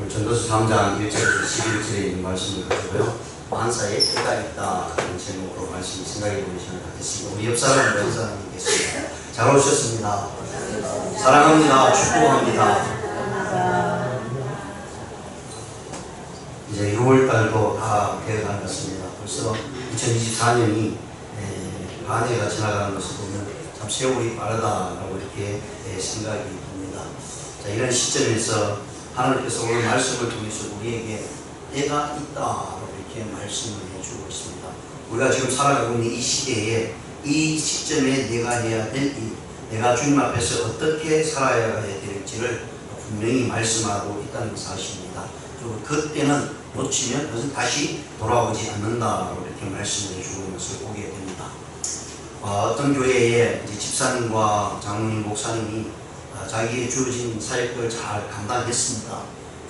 전도서 3장 1절에서 11절에 있는 말씀을 가지고요. 만사에 때가 있다는 제목으로 말씀이 생각해 보는 시간을 갖겠습니다. 우리 옆 사람 변사님이 계십니다. 잘 오셨습니다. 사랑합니다. 축복합니다. 이제 6월달도 다 되어가는 것 같습니다. 벌써 2024년이 반해가 지나가는 것을 보면 참 세월이 빠르다라고 이렇게 생각이 듭니다. 자, 이런 시점에서 하나님께서 오늘 말씀을 통해서 우리에게 때가 있다라고 이렇게 말씀을 해주고 있습니다. 우리가 지금 살아가고 있는 이 시대에 이 시점에 내가 해야 될 일, 내가 주님 앞에서 어떻게 살아야 될지를 분명히 말씀하고 있다는 사실입니다. 그리고 그때는 놓치면 그것은 다시 돌아오지 않는다라고 이렇게 말씀을 해주는 것을 보게 됩니다. 어떤 교회에 이제 집사님과 장로님, 목사님이 자기의 주어진 사역을 잘 감당했습니다.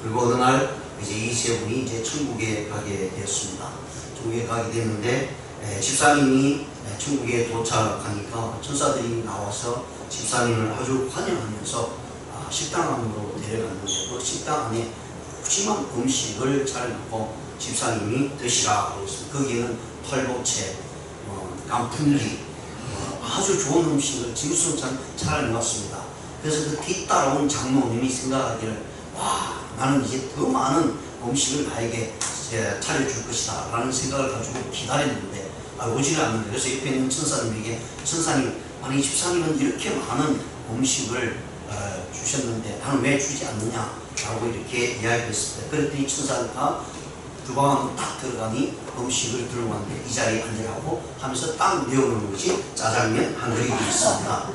그리고 어느 날 이제 이 세 분이 이제 천국에 가게 되었습니다. 천국에 가게 됐는데 집사님이 천국에 도착하니까 천사들이 나와서 집사님을 아주 환영하면서 식당 안으로 데려갔는데 그 식당 안에 푸짐한 음식을 차려놓고 집사님이 드시라고 했습니다. 거기에는 털보채, 간풍기, 아주 좋은 음식을 짐승처럼 차려놓았습니다. 그래서 그 뒤따라온 장모님이 생각하기를 와, 나는 이제 더 많은 음식을 나에게 차려줄 것이다 라는 생각을 가지고 기다렸는데 오지를 않는데, 그래서 옆에 있는 천사님에게 천사님, 아니 집사님은 이렇게 많은 음식을 주셨는데 나는 왜 주지 않느냐 라고 이렇게 이야기했습니다. 그랬더니 천사가 주방 안으로 딱 들어가니 음식을 들고 왔는데 이 자리에 앉으라고 하면서 딱 내어놓은 것이 짜장면 한 그릇이 있습니다.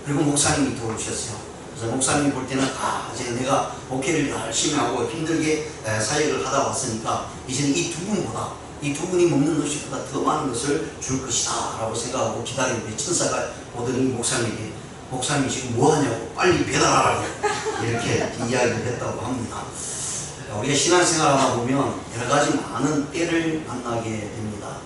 그리고 목사님이 들어오셨어요. 그래서 목사님이 볼 때는 이제 내가 목회를 열심히 하고 힘들게 사역을 하다 왔으니까 이제는 이 두 분이 먹는 음식보다 더 많은 것을 줄 것이다 라고 생각하고 기다리는데 천사가 오더니 목사님에게 목사님이 지금 뭐하냐고 빨리 배달하라고 이렇게 이야기를 했다고 합니다. 우리가 신앙생활 하다 보면 여러가지 많은 때를 만나게 됩니다.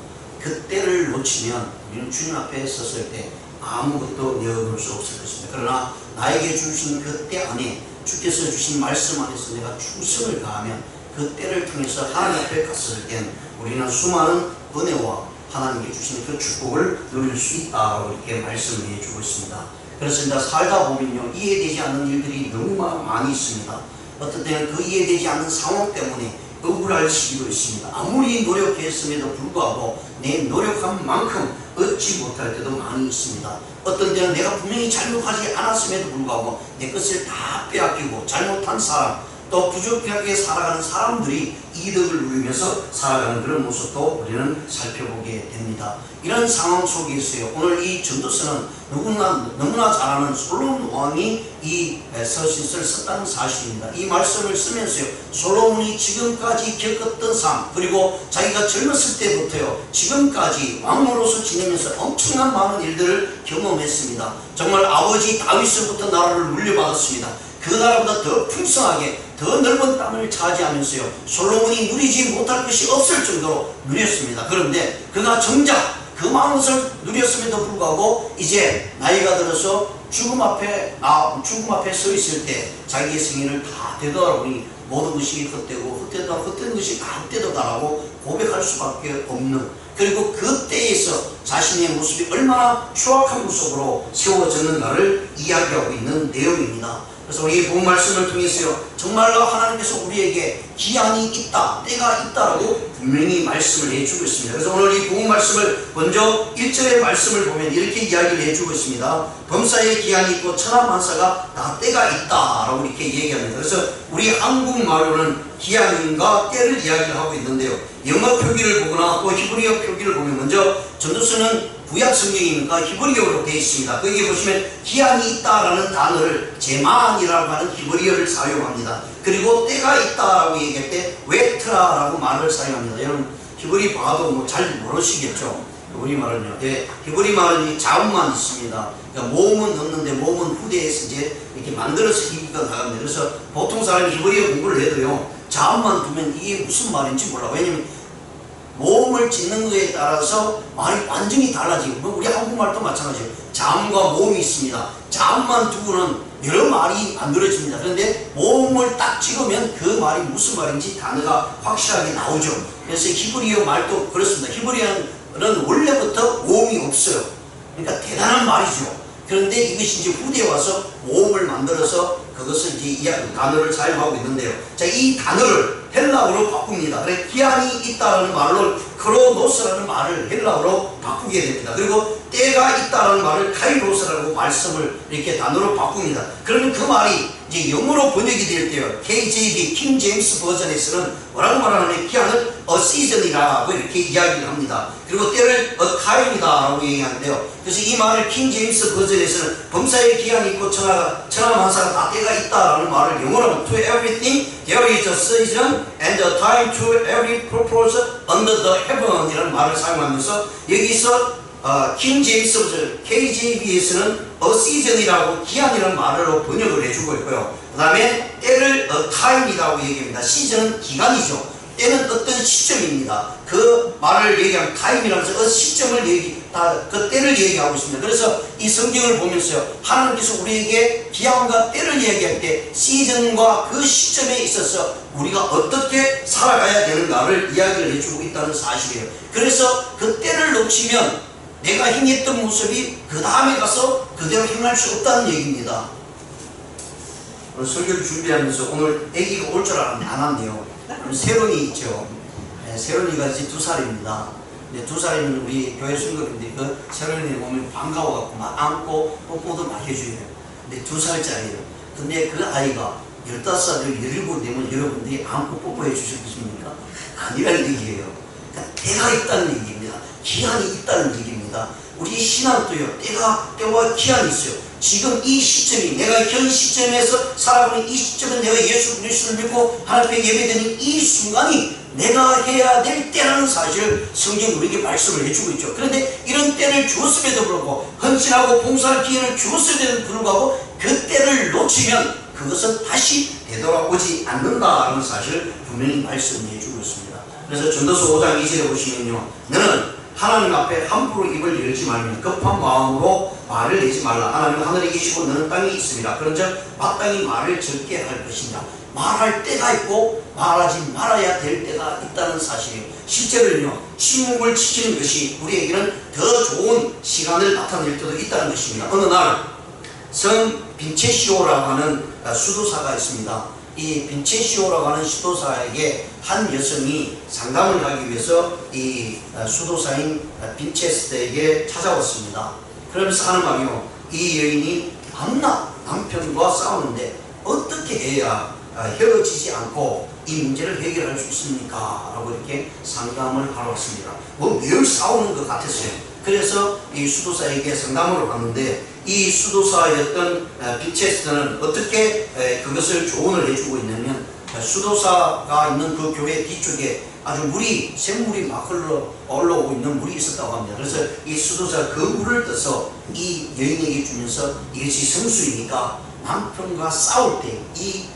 그 때를 놓치면 우리는 주님 앞에 섰을 때 아무것도 내어놓을 수 없을 것입니다. 그러나 나에게 주신 그 때 안에 주께서 주신 말씀 안에서 내가 충성을 다하면 그 때를 통해서 하나님 앞에 갔을 땐 우리는 수많은 은혜와 하나님께 주신 그 축복을 누릴 수 있다고 이렇게 말씀을 해주고 있습니다. 그래서 이제 살다 보면요, 이해되지 않는 일들이 너무 많이 있습니다. 어떤 때는 그 이해되지 않는 상황 때문에 억울할 시기도 있습니다. 아무리 노력했음에도 불구하고 내 노력한 만큼 얻지 못할 때도 많이 있습니다. 어떤 때는 내가 분명히 잘못하지 않았음에도 불구하고 내 것을 다 빼앗기고 잘못한 사람, 또 부족하게 살아가는 사람들이 이득을 누리면서 살아가는 그런 모습도 우리는 살펴보게 됩니다. 이런 상황 속에서요, 오늘 이 전도서는 너무나 잘 아는 솔로몬 왕이 이 서신서를 썼다는 사실입니다. 이 말씀을 쓰면서요, 솔로몬이 지금까지 겪었던 삶, 그리고 자기가 젊었을 때부터요 지금까지 왕으로서 지내면서 엄청난 많은 일들을 경험했습니다. 정말 아버지 다윗으로부터 나라를 물려받았습니다. 그 나라보다 더 풍성하게 더 넓은 땅을 차지하면서요 솔로몬이 누리지 못할 것이 없을 정도로 누렸습니다. 그런데 그가 정작 그 많은 것을 누렸음에도 불구하고 이제 나이가 들어서 죽음 앞에 서 있을 때 자기의 생애를 다 되돌아보니 모든 것이 헛되고 헛된 것이 다 헛되도다라고 고백할 수밖에 없는, 그리고 그때에서 자신의 모습이 얼마나 추악한 모습으로 세워졌는가를 이야기하고 있는 내용입니다. 그래서 우리 본 말씀을 통해서요, 정말로 하나님께서 우리에게 기한이 있다, 때가 있다라고 분명히 말씀을 해주고 있습니다. 그래서 오늘 이 본 말씀을 먼저 1절의 말씀을 보면 이렇게 이야기를 해주고 있습니다. 범사에 기한이 있고 천하만사가 다 때가 있다라고 이렇게 얘기합니다. 그래서 우리 한국말로는 기한과 때를 이야기를 하고 있는데요, 영어 표기를 보거나 또 히브리어 표기를 보면 먼저 전도서는 구약 성경이니까 히브리어로 되어 있습니다. 거기에 보시면 기한이 있다라는 단어를 제만이라고 하는 히브리어를 사용합니다. 그리고 때가 있다라고 얘기할 때 웨트라라고 말을 사용합니다. 여러분 히브리 봐도 잘 모르시겠죠? 히브리 말은요. 히브리 말은 자음만 있습니다. 그러니까 모음은 없는데 모음은 후대에서 이제 이렇게 만들어서 얘기가 나갑니다. 그래서 보통 사람이 히브리어 공부를 해도요, 자음만 두면 이게 무슨 말인지 몰라. 왜냐면 모음을 짓는 것에 따라서 말이 완전히 달라지고, 우리 한국말도 마찬가지예요. 자음과 모음이 있습니다. 자음만 두고는 여러 말이 만들어집니다. 그런데 모음을 딱 찍으면 그 말이 무슨 말인지 단어가 확실하게 나오죠. 그래서 히브리어 말도 그렇습니다. 히브리어는 원래부터 모음이 없어요. 그러니까 대단한 말이죠. 그런데 이것이 이제 후대에 와서 모음을 만들어서 그것을 이제 단어를 사용하고 있는데요. 자, 이 단어를 헬라어로 바꿉니다. 그래, 기한이 있다라는 말로 크로노스라는 말을 헬라어로 바꾸게 됩니다. 그리고 때가 있다라는 말을 카이로스라고 말씀을 이렇게 단어로 바꿉니다. 그러면 그 말이 이제 영어로 번역이 될 때요, KJV 킹 제임스 버전에서는 뭐라고 말하냐면 기한을 a season이라고 이렇게 이야기를 합니다. 그리고 때를 a time이다라고 얘기하는데요. 그래서 이 말을 킹 제임스 버전에서는 범사에 기한이 있고 천하만사가 다 때가 있다라는 말을 영어로 to everything there is a season and a time to every purpose under the heaven 이라는 말을 사용하면서 여기서 킹 제임스 버전 KJV에서는 a season이라고 기한이라는 말로 번역을 해주고 있고요. 그 다음에 때를 a time이라고 얘기합니다. 시즌은 기간이죠. 때는 어떤 시점입니다. 그 말을 얘기하면 타임이라면서 그 시점을 그 때를 얘기하고 있습니다. 그래서 이 성경을 보면서요, 하나님께서 우리에게 기한과 때를 얘기할 때 시즌과 그 시점에 있어서 우리가 어떻게 살아가야 되는가를 이야기를 해주고 있다는 사실이에요. 그래서 그 때를 놓치면 내가 행했던 모습이 그 다음에 가서 그대로 행할 수 없다는 얘기입니다. 오늘 설교를 준비하면서 오늘 아기가 올 줄 알았는데 안 왔네요. 세론이 있죠. 네, 세론이가 이제 2살입니다. 2살이면 우리 교회 순급인데 그 세론이 보면 반가워갖고 막 안고 뽀뽀도 막 해줘요. 근데 2살짜리예요. 근데 그 아이가 15살, 17 되면 여러분들이 안고 뽀뽀해 주셨겠습니까? 아니라는 얘기예요. 그러니까 때가 있다는 얘기입니다. 기한이 있다는 얘기입니다. 우리 신앙도요, 때와 기한이 있어요. 지금 이 시점이, 내가 현 시점에서 살아가는 이 시점은 내가 예수 그리스도를 믿고 하나님 앞에 예배드리는 이 순간이 내가 해야 될 때라는 사실을 성경이 우리에게 말씀을 해주고 있죠. 그런데 이런 때를 주었음에도 불구하고, 헌신하고 봉사할 기회를 주었음에도 불구하고 그 때를 놓치면 그것은 다시 되돌아오지 않는다라는 사실을 분명히 말씀해 주고 있습니다. 그래서 전도서 5장 2절에 보시면요, 너는 하나님 앞에 함부로 입을 열지 말며 급한 마음으로 말을 내지 말라. 하나님은 하늘에 계시고 너는 땅에 있습니다. 그런즉 마땅히 말을 적게 할 것이냐. 말할 때가 있고 말하지 말아야 될 때가 있다는 사실이에요. 실제로는요, 침묵을 지키는 것이 우리에게는 더 좋은 시간을 나타낼 때도 있다는 것입니다. 어느 날 성 빈체시오라고 하는 수도사가 있습니다. 이 빈체시오라고 하는 수도사에게 한 여성이 상담을 하기 위해서 이 수도사인 빈체스트에게 찾아왔습니다. 그러면서 하는 말이요, 이 여인이 밤낮 남편과 싸우는데 어떻게 해야 헤어지지 않고 이 문제를 해결할 수 있습니까? 라고 이렇게 상담을 하러 왔습니다. 뭐 매일 싸우는 것 같았어요. 그래서 이 수도사에게 상담을 왔는데 이 수도사였던 빈체스트는 어떻게 그것을 조언을 해주고 있냐면, 수도사가 있는 그 교회 뒤쪽에 아주 샘물이 막 올라오고 있는 물이 있었다고 합니다. 그래서 이 수도사가 그 물을 떠서 이 여인에게 주면서 이것이 성수이니까 남편과 싸울 때 이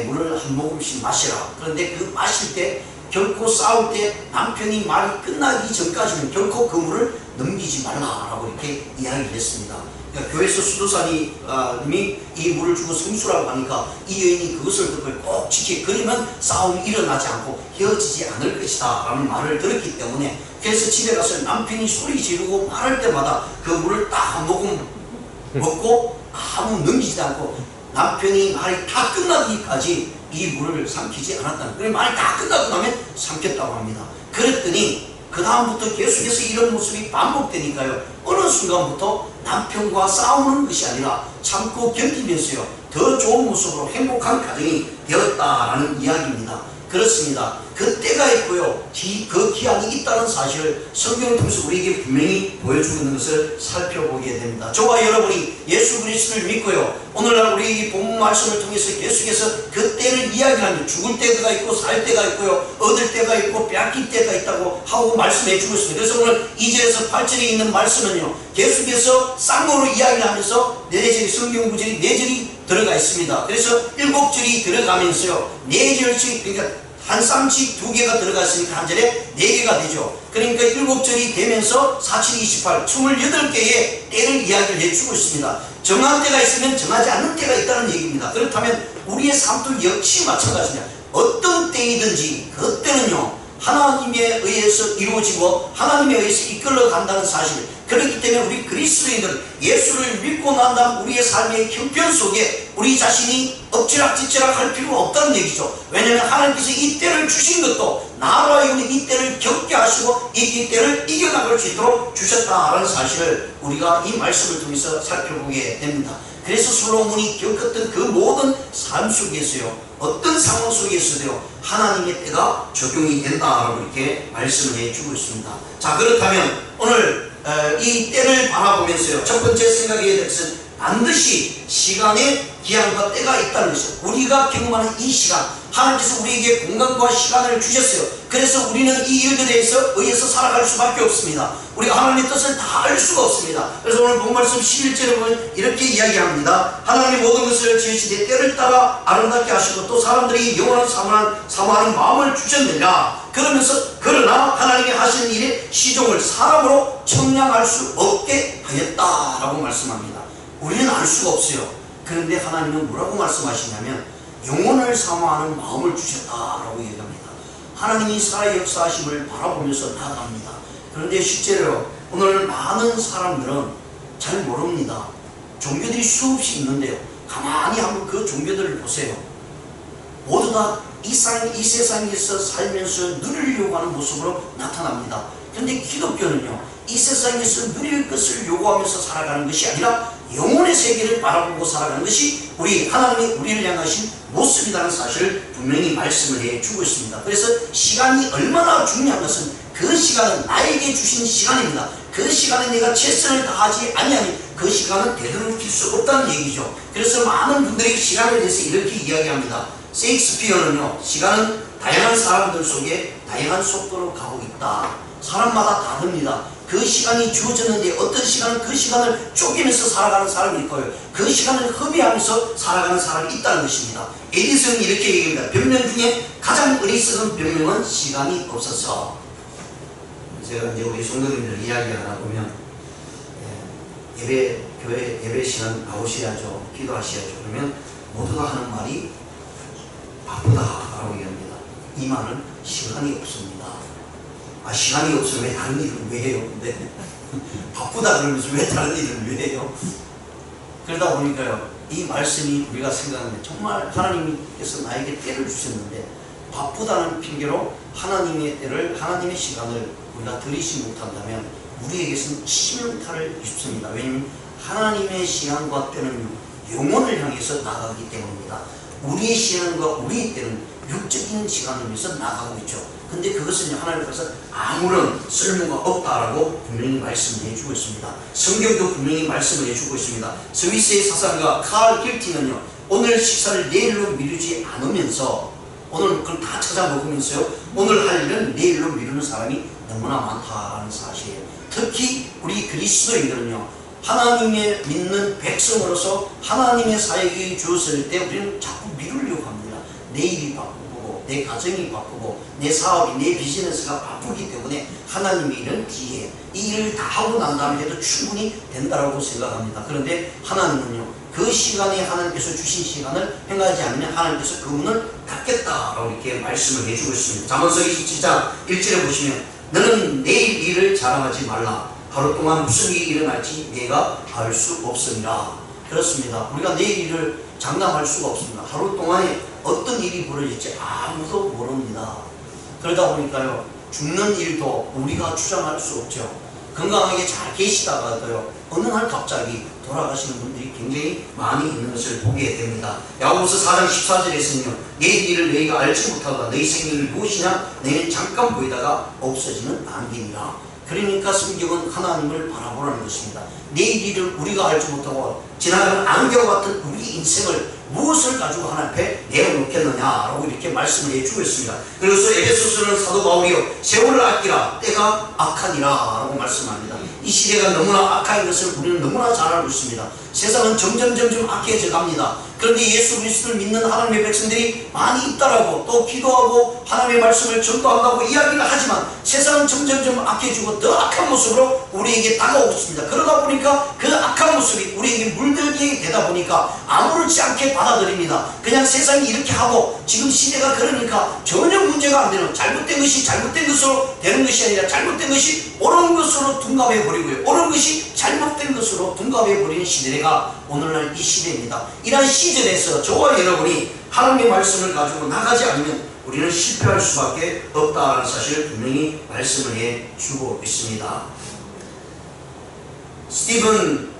물을 한 모금씩 마시라. 그런데 그 마실 때 결코 싸울 때 남편이 말이 끝나기 전까지는 결코 그 물을 넘기지 말라라고 이렇게 이야기를 했습니다. 그러니까 교회에서 수도사님이 이 물을 주고 성수라고 하니까 이 여인이 그것을 듣고 꼭 그러면 싸움이 일어나지 않고 헤어지지 않을 것이다 라는 말을 들었기 때문에, 그래서 집에 가서 남편이 소리 지르고 말할 때마다 그 물을 딱 한 모금 먹고 아무 넘기지 않고 남편이 말이 다 끝나기까지 이 물을 삼키지 않았다는, 그래서 말이 다 끝나고 나면 삼켰다고 합니다. 그랬더니 그 다음부터 계속해서 이런 모습이 반복되니까요, 어느 순간부터 남편과 싸우는 것이 아니라 참고 견디면서요, 더 좋은 모습으로 행복한 가정이 되었다라는 이야기입니다. 그렇습니다. 그 때가 있고요, 그 기한이 있다는 사실을 성경을 통해서 우리에게 분명히 보여주고 있는 것을 살펴보게 됩니다. 저와 여러분이 예수 그리스도를 믿고요, 오늘날 우리 이 본문 말씀을 통해서 계속해서 그 때를 이야기하는, 죽을 때가 있고 살 때가 있고요, 얻을 때가 있고 빼앗길 때가 있다고 하고 말씀해 주고 있습니다. 그래서 오늘 2절에서 8절에 있는 말씀은요, 계속해서 쌍으로 이야기를 하면서 성경 구절이 4절이 들어가 있습니다. 그래서 7절이 들어가면서요, 4절씩, 그러니까 한 쌍씩 2개가 들어갔으니까 한 절에 4개가 되죠. 그러니까 7절이 되면서 4, 7, 28, 28개의 때를 이야기를 해주고 있습니다. 정한 때가 있으면 정하지 않는 때가 있다는 얘기입니다. 그렇다면 우리의 삶도 역시 마찬가지입니다. 어떤 때이든지 그 때는요 하나님에 의해서 이루어지고 하나님에 의해서 이끌러 간다는 사실. 그렇기 때문에 우리 그리스도인들 예수를 믿고 난 다음 우리의 삶의 형편 속에 우리 자신이 엎치락뒤치락 할 필요가 없다는 얘기죠. 왜냐하면 하나님께서 이 때를 주신 것도 나로 하여금 이 때를 겪게 하시고 이 때를 이겨나갈 수 있도록 주셨다라는 사실을 우리가 이 말씀을 통해서 살펴보게 됩니다. 그래서 솔로몬이 겪었던 그 모든 삶 속에서요 어떤 상황 속에서도요 하나님의 때가 적용이 된다라고 이렇게 말씀을 해주고 있습니다. 자, 그렇다면 오늘 이 때를 바라보면서요 첫 번째 생각해야 될 것은 반드시 시간의 기한과 때가 있다는 것이죠. 우리가 경험하는 이 시간, 하나님께서 우리에게 공간과 시간을 주셨어요. 그래서 우리는 이 일들에 의해서 살아갈 수밖에 없습니다. 우리가 하나님의 뜻을 다 알 수가 없습니다. 그래서 오늘 본말씀 11절에 보면 이렇게 이야기합니다. 하나님이 모든 것을 지으시되 때를 따라 아름답게 하시고 또 사람들이 영원한 사모하는 마음을 주셨느니라. 그러면서 그러나 하나님이 하시는 일의 시종을 사람으로 청량할 수 없게 하였다라고 말씀합니다. 우리는 알 수가 없어요. 그런데 하나님은 뭐라고 말씀하시냐면 영혼을 사모하는 마음을 주셨다라고 얘기합니다. 하나님이 살아 역사하심을 바라보면서 나아갑니다. 그런데 실제로 오늘 많은 사람들은 잘 모릅니다. 종교들이 수없이 있는데요 가만히 한번 그 종교들을 보세요. 모두 다 이 세상에서 살면서 누리려고 하는 모습으로 나타납니다. 그런데 기독교는요 이 세상에서 누릴 것을 요구하면서 살아가는 것이 아니라 영혼의 세계를 바라보고 살아가는 것이 하나님이 우리를 향하신 모습이라는 사실을 분명히 말씀을 해주고 있습니다. 그래서 시간이 얼마나 중요한 것은 그 시간은 나에게 주신 시간입니다. 그 시간에 내가 최선을 다하지 아니하니 그 시간은 되돌릴 수 없다는 얘기죠. 그래서 많은 분들이 시간에 대해서 이렇게 이야기합니다. 셰익스피어는요 시간은 다양한 사람들 속에 다양한 속도로 가고 있다. 사람마다 다릅니다. 그 시간이 주어졌는데 어떤 시간은 그 시간을 쪼개면서 살아가는 사람이 있고요. 그 시간을 허비하면서 살아가는 사람이 있다는 것입니다. 에디슨이 이렇게 얘기합니다. 변명 중에 가장 어리석은 변명은 시간이 없어서. 제가 이제 우리 성도님들 이야기 하나 보면 교회 예배 시간 나오셔야죠. 기도하셔야죠. 그러면 모두가 하는 말이 바쁘다라고 얘기합니다. 이 말은 시간이 없습니다. 시간이 없으면 왜 다른 일을 왜 해요? 근데 바쁘다 그러면서 왜 다른 일을 왜 해요? 그러다 보니까요 이 말씀이 우리가 생각하는데 정말 하나님께서 나에게 때를 주셨는데 바쁘다는 핑계로 하나님의 때를 하나님의 시간을 우리가 들이지 못한다면 우리에게서는 치명타를 입습니다. 왜냐하면 하나님의 시간과 때는 영혼을 향해서 나가기 때문입니다. 우리의 시간과 우리의 때는 육적인 시간을 위해서 나가고 있죠. 근데 그것은 하나님께서 아무런 쓸모가 없다라고 분명히 말씀을 해주고 있습니다. 성경도 분명히 말씀을 해주고 있습니다. 스위스의 사상가 칼 길티는요 오늘 식사를 내일로 미루지 않으면서 오늘 그걸 다 찾아 먹으면서요 오늘 할 일은 내일로 미루는 사람이 너무나 많다는 사실이에요. 특히 우리 그리스도인들은요 하나님의 믿는 백성으로서 하나님의 사역이 주어질 때 우리는 자꾸 미루려고 합니다. 내일이 바쁘고 내 가정이 바쁘고 내 사업이 내 비즈니스가 바쁘기 때문에 하나님의 일은 뒤에 이 일을 다 하고 난 다음에 해도 충분히 된다고 생각합니다. 그런데 하나님은요 그 시간에 하나님께서 주신 시간을 행하지 않으면 하나님께서 그 문을 닫겠다라고 이렇게 말씀을 해주고 있습니다. 잠언서 27장 1절에 보시면 너는 내일 일을 자랑하지 말라. 하루 동안 무슨 일이 일어날지 내가 알 수 없으니라. 그렇습니다. 우리가 내일 일을 장담할 수가 없습니다. 하루 동안에 어떤 일이 벌어질지 아무도 모릅니다. 그러다 보니까요 죽는 일도 우리가 추정할 수 없죠. 건강하게 잘 계시다가도요 어느 날 갑자기 돌아가시는 분들이 굉장히 많이 있는 것을 보게 됩니다. 야고보서 4장 14절에서는요 내일 일을 너희가 알지 못하다 너희 생명이 무엇이냐 너희는 잠깐 보이다가 없어지는 안개니라. 그러니까 성경은 하나님을 바라보라는 것입니다. 내일 일을 우리가 알지 못하고 지나가는 안개와 같은 우리 인생을 무엇을 가지고 하나님 앞에 내어놓겠느냐라고 이렇게 말씀을 해주고 있습니다. 그래서 에베소서는 사도 바울이요 세월을 아끼라 때가 악하니라 라고 말씀합니다. 이 시대가 너무나 악한 것을 우리는 너무나 잘 알고 있습니다. 세상은 점점 악해져 갑니다. 그런데 예수 그리스도를 믿는 하나님의 백성들이 많이 있다라고, 또 기도하고 하나님의 말씀을 전도한다고 이야기를 하지만 세상은 점점점 악해지고 더 악한 모습으로 우리에게 다가오고 있습니다. 그러다 보니까 그 악한 모습이 우리에게 물들게 되다 보니까 아무렇지 않게 받아들입니다. 그냥 세상이 이렇게 하고 지금 시대가 그러니까 전혀 문제가 안 되는, 잘못된 것이 잘못된 것으로 되는 것이 아니라 잘못된 것이 옳은 것으로 둔갑해 버리고요, 옳은 것이 잘못된 것으로 둔갑해 버리는 시대가 오늘날 이 시대입니다. 이러한 시절에서 저와 여러분이 하나님의 말씀을 가지고 나가지 않으면 우리는 실패할 수밖에 없다는 사실을 분명히 말씀을 해주고 있습니다. 스티븐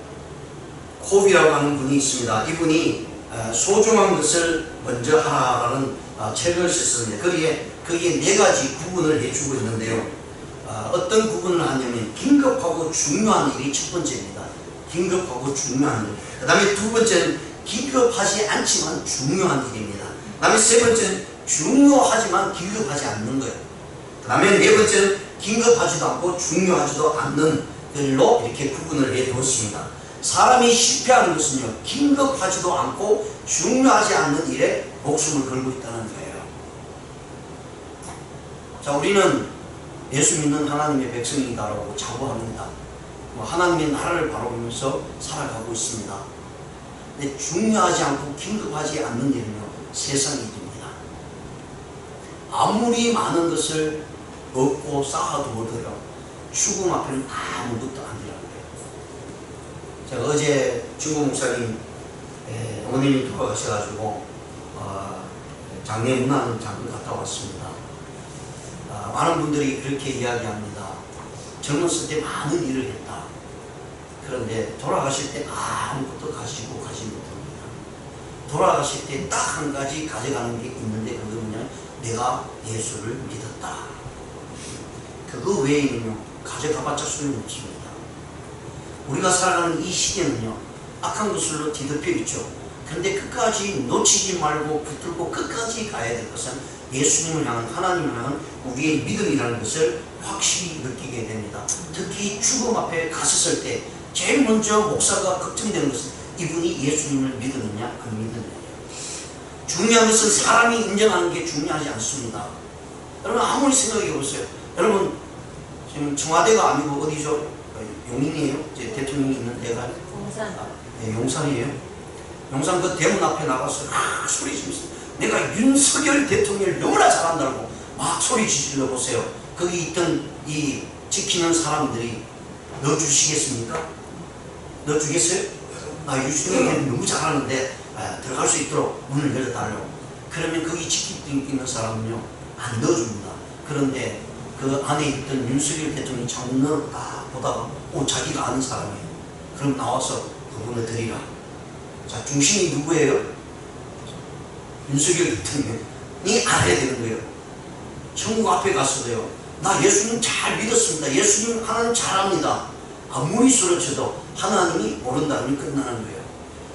콥이라고 하는 분이 있습니다. 이분이 소중한 것을 먼저 하라는 책을 썼습니다. 거기에 4가지 구분을 해주고 있는데요. 어떤 구분을 하냐면 긴급하고 중요한 일이 첫 번째입니다. 긴급하고 중요한 일. 그 다음에 두 번째는 긴급하지 않지만 중요한 일입니다. 그 다음에 세 번째는 중요하지만 긴급하지 않는 거예요. 그 다음에 네 번째는 긴급하지도 않고 중요하지도 않는 일로 이렇게 구분을 해두었습니다. 사람이 실패하는 것은요, 긴급하지도 않고 중요하지 않는 일에 목숨을 걸고 있다는 거예요. 자, 우리는 예수 믿는 하나님의 백성이다라고 자부합니다. 하나님의 나라를 바라보면서 살아가고 있습니다. 근데 중요하지 않고 긴급하지 않는 일은요, 세상 일입니다. 아무리 많은 것을 얻고 쌓아두어도요, 죽음 앞에는 아무것도 아니라는 거예요. 제가 어제 중국 목사님 어머님이 돌아가셔가지고 장례 문안 잠깐 갔다 왔습니다. 많은 분들이 그렇게 이야기합니다. 젊었을 때 많은 일을 했다. 그런데 돌아가실 때 아무것도 가지고 가지 못합니다. 돌아가실 때 딱 한 가지 가져가는 게 있는데 그거는요, 내가 예수를 믿었다. 그거 외에는요, 가져가봤자 소용없습니다. 우리가 살아가는 이 시대는요, 악한 것으로 뒤덮여 있죠. 그런데 끝까지 놓치지 말고 붙들고 끝까지 가야 될 것은 예수님을 향한, 하나님을 향한 우리의 믿음이라는 것을 확실히 느끼게 됩니다. 특히 죽음 앞에 갔었을 때 제일 먼저 목사가 걱정되는 것은 이분이 예수님을 믿느냐 안 믿느냐. 중요한 것은 사람이 인정하는 게 중요하지 않습니다. 여러분 아무리 생각해 보세요. 여러분 지금 청와대가 아니고 어디죠? 용인이에요? 제 대통령이 있는 데가 용산. 네, 용산이에요. 용산 그 대문 앞에 나가서 소리 지르면서 내가 윤석열 대통령을 너무나 잘한다고 막 소리 지르려 보세요. 거기 있던 이 지키는 사람들이 넣어주시겠습니까? 넣어주겠어요? 윤석열 너무 잘하는데 들어갈 수 있도록 문을 열어달라고. 그러면 거기 지키는 사람은요, 안 넣어줍니다. 그런데 그 안에 있던 윤석열 대통령이 창문을 딱 보다가 자기가 아는 사람이에요. 그럼 나와서 그분을 드리라. 자, 중심이 누구예요? 윤석열 대통령이 알아야 되는 거예요. 천국 앞에 가서도요, 나 예수님 잘 믿었습니다. 예수님 하나님 잘합니다. 아무리 소리쳐도 하나님이 모른다면 끝나는 거예요.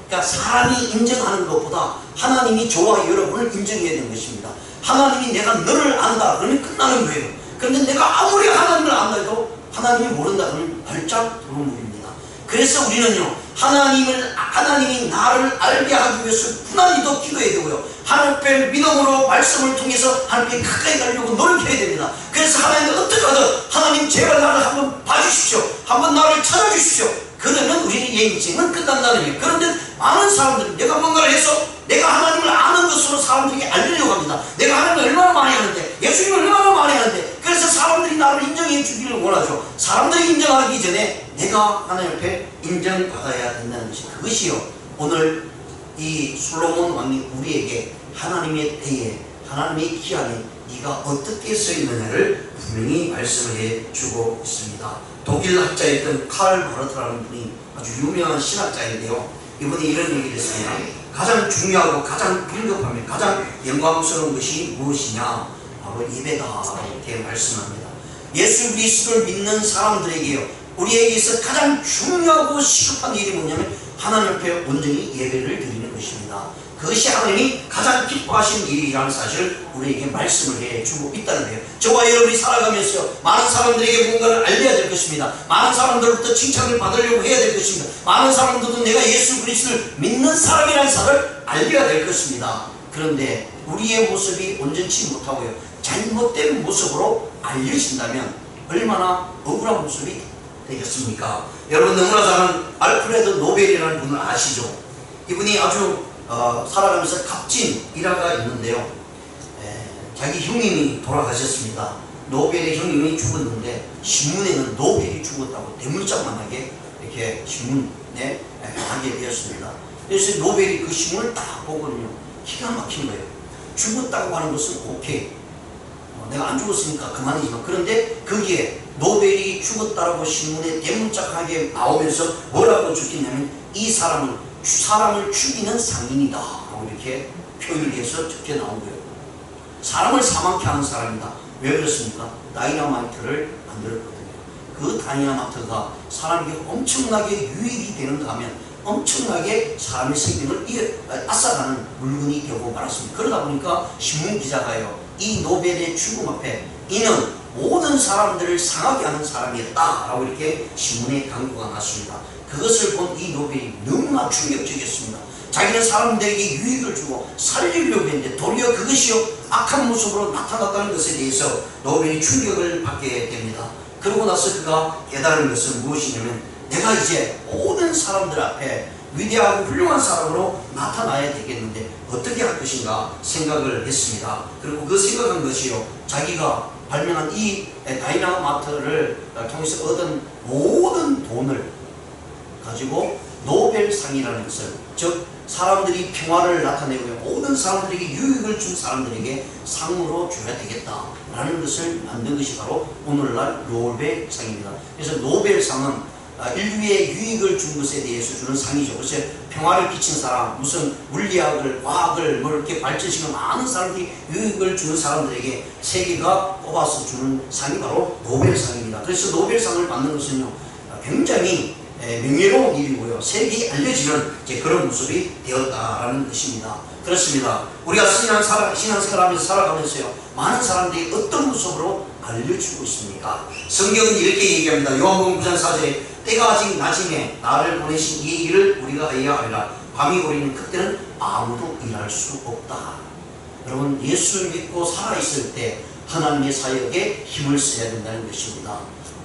그러니까 사람이 인정하는 것보다 하나님이 저와 여러분을 인정해야 되는 것입니다. 하나님이 내가 너를 안다 그러면 끝나는 거예요. 그런데 내가 아무리 하나님을 안다 해도 하나님이 모른다 그러면 발작 도루묵입니다. 그래서 우리는요, 하나님이 나를 알게 하기 위해서 분한히 더 기도해야 되고요, 하나님께 믿음으로 말씀을 통해서 하나님께 가까이 가려고 노력해야 됩니다. 그래서 하나님은 어떻게 하든 하나님 제발 나를 한번 봐주십시오, 한번 나를 찾아주십시오. 그러면 우리의 인생은 끝난다는 거예요. 그런데 많은 사람들은 내가 뭔가를 해서 내가 하나님을 아는 것으로 사람들에게 알리려고 합니다. 내가 하나님을 얼마나 많이 하는데, 예수님을 얼마나 많이 하는데, 그래서 사람들이 나를 인정해 주기를 원하죠. 사람들이 인정하기 전에 내가 하나님 앞에 인정받아야 된다는 것이, 그것이요, 오늘 이 솔로몬 왕이 우리에게 하나님의 때에, 하나님의 기한에 네가 어떻게 서 있느냐를 분명히 말씀을 해주고 있습니다. 독일 학자였던 칼 마르트라는 분이 아주 유명한 신학자인데요, 이분이 이런 얘기를 했습니다. 가장 중요하고 가장 긴급하며 가장 영광스러운 것이 무엇이냐? 바로 예배다, 이렇게 말씀합니다. 예수 그리스도를 믿는 사람들에게요, 우리에게 있어 가장 중요하고 시급한 일이 뭐냐면 하나님 앞에 온전히 예배를 드리는 것입니다. 그것이 하나님이 가장 기뻐하시는 일이라는 사실을 우리에게 말씀을 해주고 있다는 거예요. 저와 여러분이 살아가면서 많은 사람들에게 뭔가를 알려야 될 것입니다. 많은 사람들로부터 칭찬을 받으려고 해야 될 것입니다. 많은 사람들도 내가 예수 그리스도를 믿는 사람이라는 사실을 알려야 될 것입니다. 그런데 우리의 모습이 온전치 못하고요, 잘못된 모습으로 알려진다면 얼마나 억울한 모습이 되겠습니까? 여러분 너무나 잘 아는 알프레드 노벨이라는 분을 아시죠? 이분이 아주 살아가면서 값진 일화가 있는데요. 자기 형님이 돌아가셨습니다. 노벨의 형님이 죽었는데 신문에는 노벨이 죽었다고 대문짝만하게 이렇게 신문에 나게 되었습니다. 그래서 노벨이 그 신문을 딱 보거든요. 기가 막힌 거예요. 죽었다고 하는 것은 오케이, 내가 안 죽었으니까 그만이지만, 그런데 거기에 노벨이 죽었다라고 신문에 대문짝하게 나오면서 뭐라고 적혔냐면 이 사람은 사람을 죽이는 상인이다 라고 이렇게 표현을 해서 적혀 나온 거예요. 사람을 사망케 하는 사람이다. 왜 그렇습니까? 다이너마이트를 만들었거든요. 그 다이너마이트가 사람에게 엄청나게 유익이 되는가 하면 엄청나게 사람의 생명을 앗아가는 물건이 되고 말았습니다. 그러다 보니까 신문기자가요, 이 노벨의 죽음 앞에 이는 모든 사람들을 상하게 하는 사람이었다 라고 이렇게 신문에 광고가 났습니다. 그것을 본 이 노벨이 너무나 충격적이었습니다. 자기는 사람들에게 유익을 주고 살리려고 했는데 도리어 그것이요 악한 모습으로 나타났다는 것에 대해서 노벨이 충격을 받게 됩니다. 그러고 나서 그가 깨달은 것은 무엇이냐면, 내가 이제 모든 사람들 앞에 위대하고 훌륭한 사람으로 나타나야 되겠는데 어떻게 할 것인가 생각을 했습니다. 그리고 그 생각한 것이요, 자기가 발명한 이 다이너마이트를 통해서 얻은 모든 돈을 가지고 노벨상이라는 것을, 즉 사람들이 평화를 나타내고 모든 사람들에게 유익을 준 사람들에게 상으로 줘야 되겠다라는 것을 만든 것이 바로 오늘날 노벨상입니다. 그래서 노벨상은 인류에 유익을 준 것에 대해서 주는 상이죠. 그래서 평화를 끼친 사람, 무슨 물리학을, 과학을 뭐 이렇게 발전시키는 많은 사람들이 유익을 주는 사람들에게 세계가 뽑아서 주는 상이 바로 노벨상입니다. 그래서 노벨상을 받는 것은요, 굉장히 명예로운 일이고요, 세계에 알려지는 그런 모습이 되었다라는 것입니다. 그렇습니다. 우리가 신앙생활하면서 살아가면서요, 많은 사람들이 어떤 모습으로 알려주고 있습니까? 성경은 이렇게 얘기합니다. 요한복음 9장 4절에 때가 아직 낮임에 나를 보내신 이 일을 우리가 해야 하리라. 밤이 오리는 그때는 아무도 일할 수 없다. 여러분, 예수 믿고 살아있을 때 하나님의 사역에 힘을 써야 된다는 것입니다.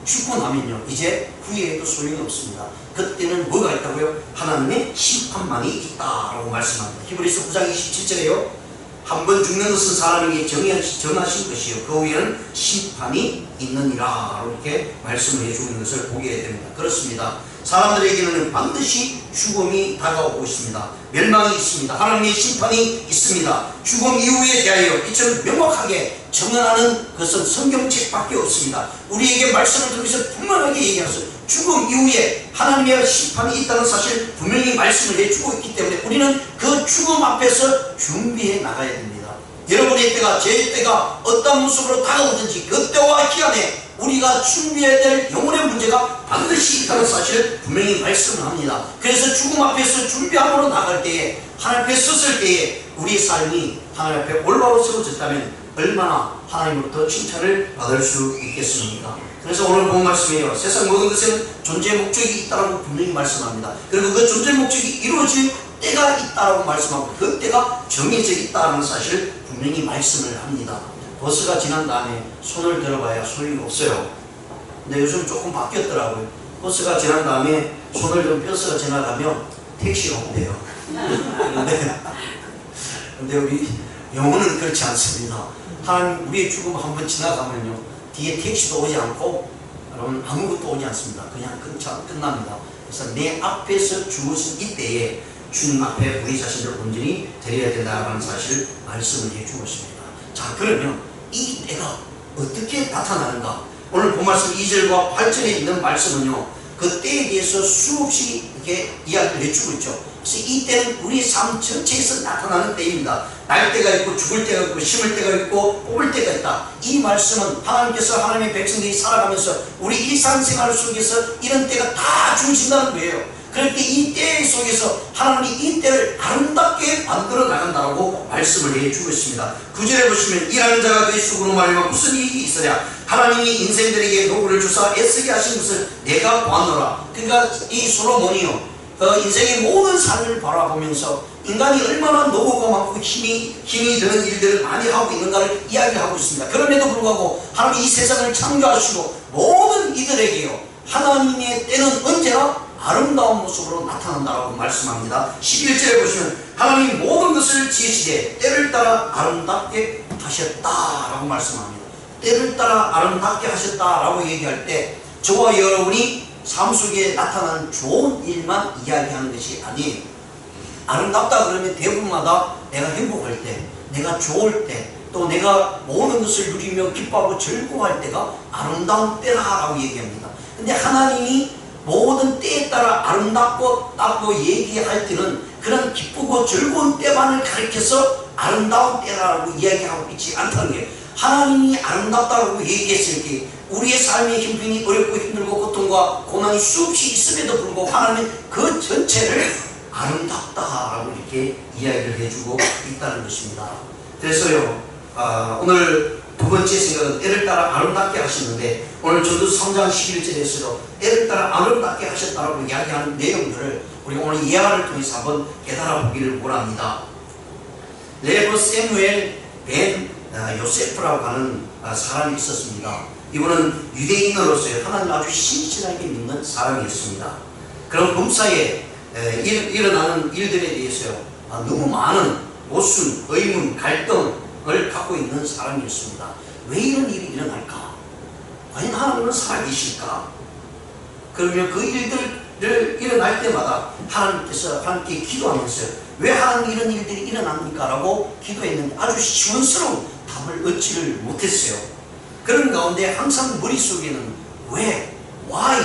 죽고 나면요, 이제 후회해도 소용이 없습니다. 그때는 뭐가 있다고요? 하나님의 심판만이 있다라고 말씀합니다. 히브리서 9장 27절에요, 한 번 죽는 것은 사람에게 정하신 것이요 그 후에는 심판이 있느니라 이렇게 말씀을 해주는 것을 보게 됩니다. 그렇습니다. 사람들에게는 반드시 죽음이 다가오고 있습니다. 멸망이 있습니다. 하나님의 심판이 있습니다. 죽음 이후에 대하여 이처럼 명확하게 정언하는 것은 성경책밖에 없습니다. 우리에게 말씀을 통해서 분명하게 얘기하면서 죽음 이후에 하나님의 심판이 있다는 사실 분명히 말씀을 해주고 있기 때문에 우리는 그 죽음 앞에서 준비해 나가야 됩니다. 여러분의 때가, 제 때가 어떤 모습으로 다가오든지 그 때와 기간에 우리가 준비해야 될 영혼의 문제가 반드시 있다는 사실을 분명히 말씀을 합니다. 그래서 죽음 앞에서 준비함으로 나갈 때에, 하나님 앞에 섰을 때에 우리의 삶이 하나님 앞에 올바로 세워졌다면 얼마나 하나님으로부터 칭찬을 받을 수 있겠습니까? 그래서 오늘 본 말씀이에요. 세상 모든 것에는 존재 목적이 있다고 분명히 말씀합니다. 그리고 그 존재 목적이 이루어질 때가 있다고 말씀하고 그 때가 정해져 있다는 사실을 분명히 말씀을 합니다. 버스가 지난 다음에 손을 들어봐야 소용이 없어요. 근데 요즘 조금 바뀌었더라고요. 버스가 지난 다음에 손을 좀 버스가 지나가면 택시가 온대요. 근데 우리 영혼은 그렇지 않습니다. 하나님, 우리의 죽음 한번 지나가면요, 뒤에 택시도 오지 않고 여러분 아무것도 오지 않습니다. 그냥 끝납니다. 그래서 내 앞에서 죽으신 이때에 주님 앞에 우리 자신을 온전히 드려야 된다는 사실을 말씀을 해주고 있습니다. 자, 그러면 이 때가 어떻게 나타나는가? 오늘 본 말씀 2절과 8절에 있는 말씀은요, 그 때에 대해서 수없이 이렇게 이야기를 해주고 있죠. 그래서 이 때는 우리 삶 전체에서 나타나는 때입니다. 날 때가 있고 죽을 때가 있고 심을 때가 있고 뽑을 때가 있다. 이 말씀은 하나님께서 하나님의 백성들이 살아가면서 우리 일상생활 속에서 이런 때가 다 주신다는 거예요. 그럴 때 이 때 속에서 하나님이 이 때를 아름답게 만들어 나간다고 말씀을 해주고 있습니다. 9절에 보시면 일하는 자가 그의 수고로 말미암아 무슨 이익이 있으랴. 하나님이 인생들에게 노고를 주사 애쓰게 하신 것을 내가 보았노라. 그러니까 이 솔로몬이요, 인생의 모든 삶을 바라보면서 인간이 얼마나 노고가 많고 힘이 드는 일들을 많이 하고 있는가를 이야기하고 있습니다. 그럼에도 불구하고 하나님이 이 세상을 창조하시고 모든 이들에게요, 하나님의 때는 언제나 아름다운 모습으로 나타난다라고 말씀합니다. 11절에 보시면 하나님이 모든 것을 지으시되 때를 따라 아름답게 하셨다라고 말씀합니다. 때를 따라 아름답게 하셨다라고 얘기할 때 저와 여러분이 삶 속에 나타나는 좋은 일만 이야기하는 것이 아니에요. 아름답다 그러면 대부분마다 내가 행복할 때, 내가 좋을 때, 또 내가 모든 것을 누리며 기뻐하고 즐거워할 때가 아름다운 때라고 얘기합니다. 근데 하나님이 모든 때에 따라 아름답고 얘기할 때는 그런 기쁘고 즐거운 때만을 가리켜서 아름다운 때라고 이야기하고 있지 않다는 거예요. 하나님이 아름답다고 얘기했을 때 우리의 삶의 형편이 어렵고 힘들고 고통과 고난이 수없이 있음에도 불구하고 하나님은 그 전체를 아름답다라고 이렇게 이야기를 해주고 있다는 것입니다. 그래서요, 오늘 두 번째 생각은 때를 따라 아름답게 하셨는데, 오늘 전도서 3장 11절에서도 때를 따라 아름답게 하셨다고 이야기하는 내용들을 우리 오늘 예화를 통해서 한번 깨달아 보기를 원합니다. 레버 세무엘 벤 요세프라고 하는 사람이 있었습니다. 이분은 유대인으로서의 하나님 아주 신실하게 믿는 사람이었습니다. 그런 범사에 일어나는 일들에 대해서요, 너무 많은 모순, 의문, 갈등을 갖고 있는 사람이었습니다. 왜 이런 일이 일어날까? 과연 하나님은 살아계실까? 그러면 그 일들을 일어날 때마다 하나님께서 함께 기도하면서 왜 하나님 이런 일들이 일어납니까? 라고 기도했는데 아주 시원스러운 답을 얻지를 못했어요. 그런 가운데 항상 머릿속에는 왜, why,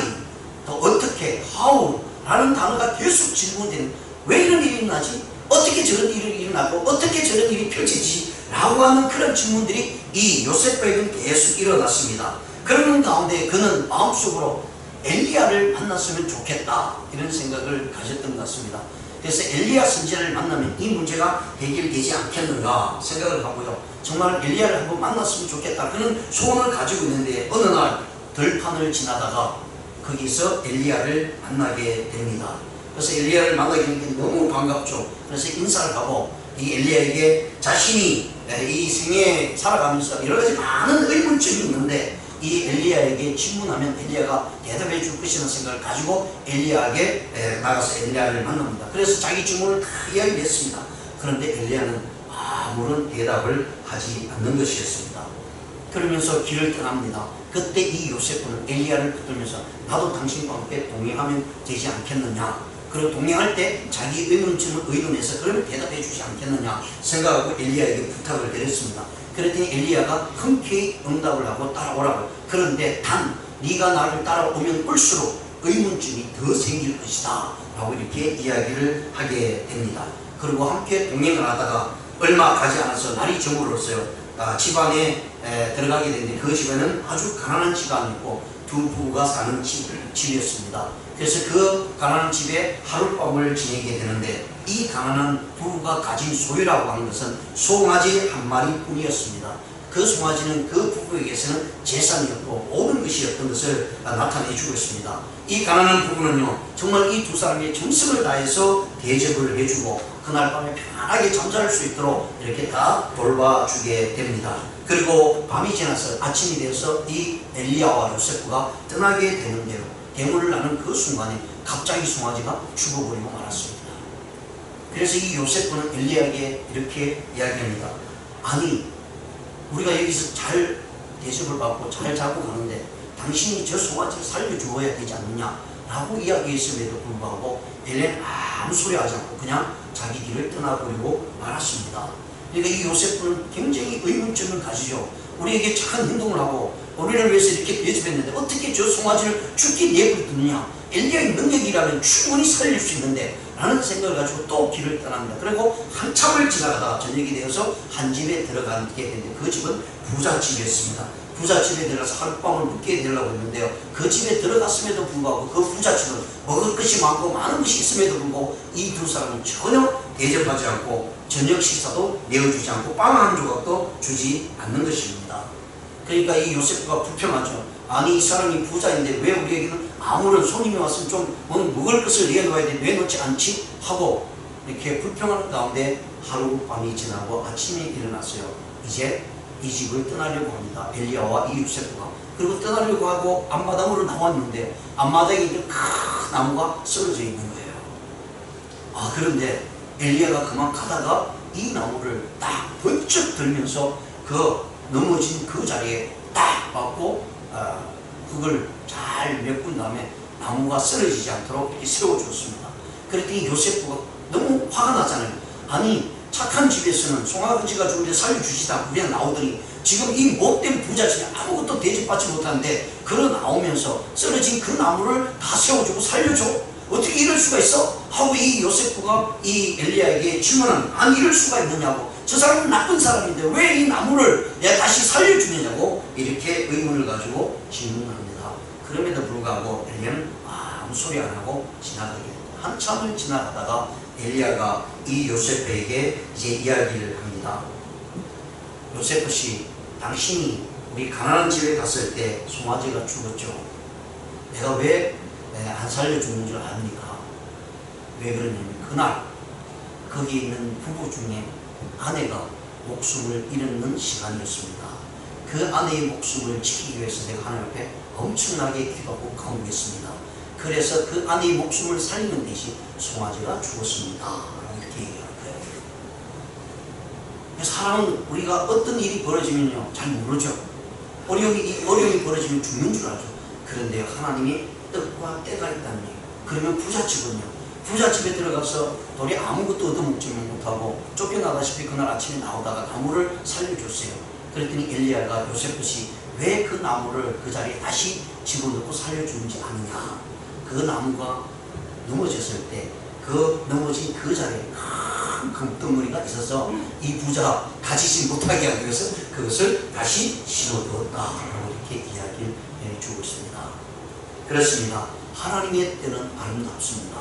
또 어떻게, how 라는 단어가 계속 질문되는, 왜 이런 일이 일어나지? 어떻게 저런 일이 일어나고 어떻게 저런 일이 펼쳐지지? 라고 하는 그런 질문들이 이 요셉에게는 계속 일어났습니다. 그러는 가운데 그는 마음속으로 엘리야를 만났으면 좋겠다 이런 생각을 가졌던 것 같습니다. 그래서 엘리야 선지자를 만나면 이 문제가 해결되지 않겠는가 생각을 하고요, 정말 엘리야를 한번 만났으면 좋겠다 그런 소원을 가지고 있는데 어느 날 들판을 지나다가 거기서 엘리야를 만나게 됩니다. 그래서 엘리야를 만나게 되니까 너무 반갑죠. 그래서 인사를 하고 이 엘리야에게 자신이 이 생에 살아가면서 여러 가지 많은 의문점이 있는데 이 엘리야에게 질문하면 엘리야가 대답해 줄 것이라는 생각을 가지고 엘리야에게 나가서 엘리야를 만납니다. 그래서 자기 질문을 다 이야기를 했습니다. 그런데 엘리야는 아무런 대답을 하지 않는 것이었습니다. 그러면서 길을 떠납니다. 그때 이 요셉은 엘리야를 붙들면서 나도 당신과 함께 동행하면 되지 않겠느냐, 그리고 동행할 때 자기 의문점을 의논해서 그러면 대답해 주지 않겠느냐 생각하고 엘리야에게 부탁을 드렸습니다. 그랬더니 엘리야가 흔쾌히 응답을 하고 따라오라고. 그런데 단 네가 나를 따라오면 올수록 의문점이 더 생길 것이다 라고 이렇게 이야기를 하게 됩니다. 그리고 함께 동행을 하다가 얼마 가지 않아서 날이 저물었어요. 집안에 들어가게 되는데 그 집에는 아주 가난한 집안이었고 두 부부가 사는 집이었습니다. 그래서 그 가난한 집에 하룻밤을 지내게 되는데 이 가난한 부부가 가진 소유라고 하는 것은 송아지 한 마리 뿐이었습니다. 그 송아지는 그 부부에게서는 재산이었고 모든 것이었던 것을 나타내 주고 있습니다. 이 가난한 부부는요, 정말 이 두 사람의 정성을 다해서 대접을 해주고 그날 밤에 편안하게 잠잘 수 있도록 이렇게 다 돌봐주게 됩니다. 그리고 밤이 지나서 아침이 되어서 이 엘리야와 요셉과 떠나게 되는데요, 대문을 나는 그 순간에 갑자기 송아지가 죽어버리고 말았습니다. 그래서 이 요셉은 엘리야에게 이렇게 이야기합니다. 아니, 우리가 여기서 잘 대접을 받고 잘 자고 가는데 당신이 저 송아지를 살려주어야 되지 않느냐 라고 이야기했음에도 불구하고 엘리야는 아무 소리 하지 않고 그냥 자기 길을 떠나버리고 말았습니다. 그러니까 이 요셉은 굉장히 의문점을 가지죠. 우리에게 착한 행동을 하고 우리를 위해서 이렇게 대접했는데 어떻게 저 송아지를 죽게 내버리느냐, 엘리야의 능력이라면 충분히 살릴 수 있는데 라는 생각을 가지고 또 길을 떠납니다. 그리고 한참을 지나가다가 저녁이 되어서 한 집에 들어가게 되는데 그 집은 부잣집이었습니다. 부잣집에 들어가서 하룻밤을 묵게 되려고 했는데요, 그 집에 들어갔음에도 불구하고 그 부잣집은 먹을 것이 많고 많은 것이 있음에도 불구하고 이 두 사람은 전혀 대접하지 않고 저녁 식사도 내어주지 않고 빵 한 조각도 주지 않는 것입니다. 그러니까 이 요셉과 불평하죠. 아니, 이 사람이 부자인데 왜 우리에게는 아무런 손님이 왔으면 좀 먹을 것을 내놓아야 돼, 내놓지 않지? 하고 이렇게 불평하는 가운데 하룻밤이 지나고 아침에 일어났어요. 이제 이 집을 떠나려고 합니다. 엘리야와 이 요셉과. 그리고 떠나려고 하고 앞마당으로 나왔는데 앞마당에 이제 큰 나무가 쓰러져 있는 거예요. 그런데 엘리야가 그만 가다가 이 나무를 딱 번쩍 들면서 그 넘어진 그 자리에 딱 받고 그걸 잘 메꾼 다음에 나무가 쓰러지지 않도록 이렇게 세워줬습니다. 그랬더니 요셉부가 너무 화가 나잖아요. 아니 착한 집에서는 송아버지가 죽은데 살려주시다 그냥 나오더니 지금 이 못된 부잣집에 아무것도 대접받지 못하는데 걸어 나오면서 쓰러진 그 나무를 다 세워주고 살려줘? 어떻게 이럴 수가 있어? 하고 이 요셉부가 이 엘리야에게 질문하는, 아니 이럴 수가 있느냐고, 저 사람은 나쁜 사람인데 왜 이 나무를 내가 다시 살려주느냐고 이렇게 의문을 가지고 질문합니다. 그럼에도 불구하고 엘리야는 아무 소리 안 하고 지나가게 됩니다. 한참을 지나가다가 엘리야가 이 요셉에게 이제 이야기를 합니다. 요셉 씨, 당신이 우리 가나안 집에 갔을 때 송아지가 죽었죠. 내가 왜 안 살려주는 줄 압니까? 왜 그러냐면 그날 거기 있는 부부 중에 아내가 목숨을 잃는 시간이었습니다. 그 아내의 목숨을 지키기 위해서 내가 하나님 앞에 엄청나게 기도하고 간구했습니다. 그래서 그 아내의 목숨을 살리는 대신 송아지가 죽었습니다. 이렇게 얘기할 거예요. 사람은 우리가 어떤 일이 벌어지면요 잘 모르죠. 어려움이 벌어지면 죽는 줄 알죠. 그런데 하나님이 뜻과 때가 있다는 얘기예요. 그러면 부잣집은요, 부잣집에 들어가서 돌이 아무것도 얻어먹지 못하고 쫓겨나다시피 그날 아침에 나오다가 나무를 살려줬어요. 그랬더니 엘리야가 요셉이 왜 그 나무를 그 자리에 다시 집어넣고 살려주는지 아느냐. 그 나무가 넘어졌을 때 그 넘어진 그 자리에 큰 금덩어리가 있어서 이 부자 다치지 못하게 하기 위해서 그것을 다시 심어두었다라고 이렇게 이야기를 해주고 있습니다. 그렇습니다. 하나님의 때는 아름답습니다.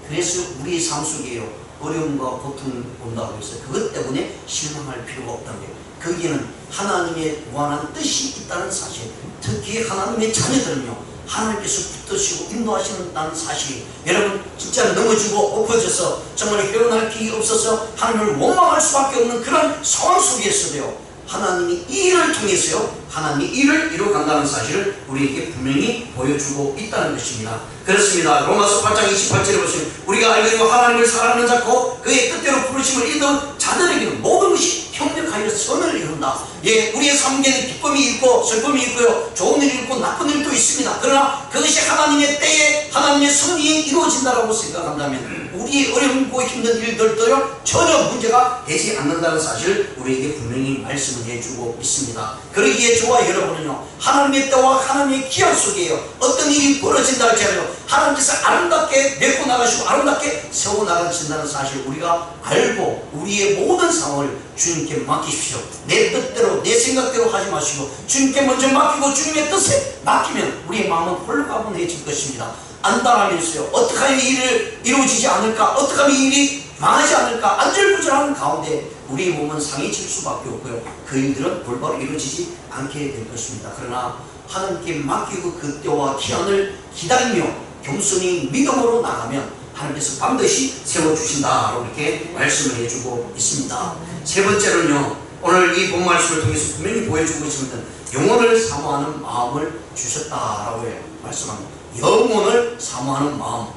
그래서 우리 삶 속에요 어려움과 고통이 온다고 해서 그것 때문에 실망할 필요가 없다는 거예요. 거기에는 하나님의 무한한 뜻이 있다는 사실, 특히 하나님의 자녀들은요 하나님께서 붙드시고 인도하시는다는 사실이, 여러분 진짜 넘어지고 엎어져서 정말 헤어날 길이 없어서 하나님을 원망할 수밖에 없는 그런 상황 속에서도요 하나님이 이 일을 통해서요 하나님이 일을 이루어간다는 사실을 우리에게 분명히 보여주고 있다는 것입니다. 그렇습니다. 로마서 8장 28절에 보시면 우리가 알거니와 하나님을 사랑하는 자고 그의 뜻대로 부르심을 입은 자들에게는 모든 것이 협력하여 선을 이룬다. 예, 우리의 삶에는 기쁨이 있고 슬픔이 있고요 좋은 일이 있고 나쁜 일도 있습니다. 그러나 그것이 하나님의 때에 하나님의 섭리에 이루어진다고 생각한다면 우리의 어렵고 힘든 일들도요 전혀 문제가 되지 않는다는 사실을 우리에게 분명히 말씀을 해주고 있습니다. 그러기에 저와 여러분은요 하나님의 때와 하나님의 기약 속에요 어떤 일이 벌어진다 할지라도 하나님께서 아름답게 메고 나가시고 아름답게 세워나가신다는 사실을 우리가 알고 우리의 모든 상황을 주님께 맡기십시오. 내 뜻대로 내 생각대로 하지 마시고 주님께 먼저 맡기고 주님의 뜻에 맡기면 우리의 마음은 홀가분해질 것입니다. 안달하면서요 어떻게 하면 이 일을 이루어지지 않을까, 어떻게 하면 이 일이 망하지 않을까 안절부절하는 가운데 우리의 몸은 상해질 수밖에 없고요 그 일들은 골고루 이루어지지 않게 될 것입니다. 그러나 하나님께 맡기고 그 때와 기한을 기다리며 겸손히 믿음으로 나가면 하나님께서 반드시 세워주신다라고 이렇게 말씀을 해주고 있습니다. 세 번째로는요 오늘 이 본 말씀을 통해서 분명히 보여주고 있습니다. 영혼을 사모하는 마음을 주셨다라고 말씀합니다. 영혼을 사모하는 마음.